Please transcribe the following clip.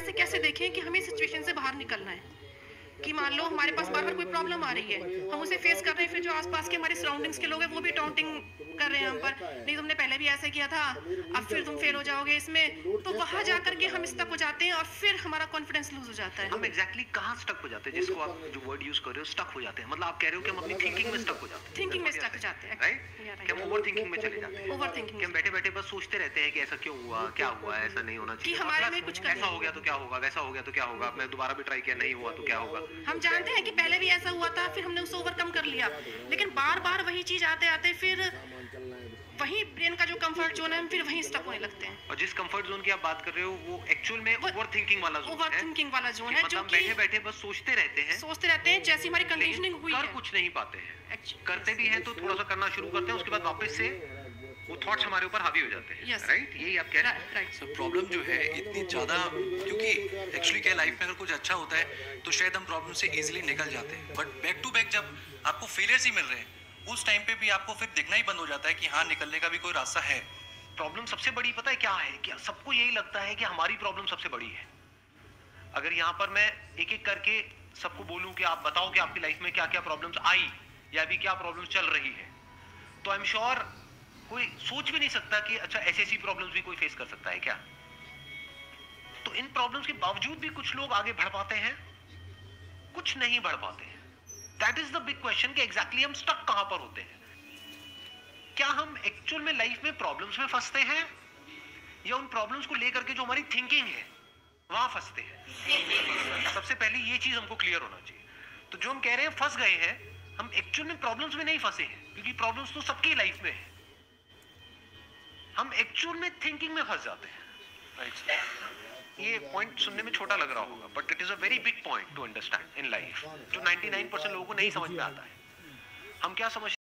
ऐसे कैसे देखें कि हमें सिचुएशन से बाहर निकलना है। कि मान लो हमारे पास बार-बार कोई प्रॉब्लम आ रही है, हम उसे फेस कर रहे हैं, फिर जो आस-पास के हमारे सराउंडिंग्स के लोग हैं वो भी टाउंटिंग कर रहे हैं हम पर, नहीं तुमने पहले भी ऐसे किया था, अब फिर तुम फेल हो जाओगे इसमें, तो वहाँ जा कर के हम स्टक हो जाते हैं और फिर हमारा कॉन्फिडेंस लूज़ हो जाता है। हम एग्जैक्टली कहाँ स्टक हो जाते हैं, जिसको आप जो वर्ड यूज कर रहे हो स्टक हो जाते हैं, मतलब आप कह रहे हो कि हम अपनी थिंकिंग में स्टक हो जाते हैं, थिंकिंग में स्टक हो जाते हैं। राइट? कि हम ओवर थिंकिंग में चले जाते हैं, ओवरथिंकिंग कि हम बैठे बैठे बस सोचते रहते हैं कि ऐसा क्यों हुआ, क्या हुआ, ऐसा नहीं होना कि चाहिए, हमारे में कुछ ऐसा हो गया तो क्या होगा, वैसा हो गया तो क्या होगा, मैं दोबारा भी ट्राई किया नहीं हुआ तो क्या होगा। हम जानते हैं कि पहले भी ऐसा हुआ था, फिर हमने उसे ओवरकम कर लिया, लेकिन बार-बार वही चीज़ आते-आते फिर वही ब्रेन का जो कंफर्ट जोन है, हम फिर वहीं स्टक होने लगते हैं। और जिस कंफर्ट जोन की आप बात कर रहे हो वो एक्चुअल में ओवर थिंकिंग वाला जोन है, ओवरथिंकिंग वाला जोन है, जो मतलब कि बैठे बैठे बस सोचते रहते हैं जैसी हमारी कंडीशनिंग हुई कर है। कुछ नहीं पाते हैं, Actu- करते भी हैं तो थोड़ा सा करना शुरू करते हैं, उसके बाद वापस से वो थॉट्स हमारे ऊपर हावी हो जाते हैं, Yes. राइट? यही आप कह रहे हैं। राइट। सर प्रॉब्लम जो है इतनी ज़्यादा, क्योंकि एक्चुअली क्या लाइफ में अगर कुछ अच्छा होता है तो शायद हम प्रॉब्लम से इजीली निकल जाते हैं, बट बैक टू बैक जब आपको फेलियर्स ही मिल रहे हैं उस टाइम पे भी आपको फिर दिखना ही बंद हो जाता है कि हाँ निकलने का भी कोई रास्ता है। प्रॉब्लम सबसे बड़ी पता है क्या है, क्या सबको यही लगता है कि हमारी प्रॉब्लम सबसे बड़ी है। अगर यहाँ पर मैं एक एक करके सबको बोलूं कि आप बताओ कि आपकी लाइफ में क्या क्या प्रॉब्लम्स आई या अभी क्या प्रॉब्लम्स चल रही है, तो आई एम श्योर कोई सोच भी नहीं सकता कि अच्छा ऐसी प्रॉब्लम्स भी कोई फेस कर सकता है क्या। तो इन प्रॉब्लम्स के बावजूद भी कुछ लोग आगे बढ़ पाते हैं, कुछ नहीं बढ़ पाते हैं। That is the big question कि एग्जैक्टली हम स्टक कहां पर होते हैं। क्या हम एक्चुअल में लाइफ में प्रॉब्लम्स में फंसते हैं या उन प्रॉब्लम्स को लेकर के जो हमारी थिंकिंग है वहां फंसते हैं। सबसे पहले ये चीज हमको क्लियर होना चाहिए। तो जो हम कह रहे हैं फंस गए हैं, हम एक्चुअल में प्रॉब्लम्स में नहीं फंसे हैं, क्योंकि प्रॉब्लम्स तो सबकी लाइफ में है, हम एक्चुअल में थिंकिंग में फंस जाते हैं। ये पॉइंट सुनने में छोटा लग रहा होगा, but it is a very big point two understand in life, जो 99% लोगों को नहीं समझ में आता है। हम क्या समझ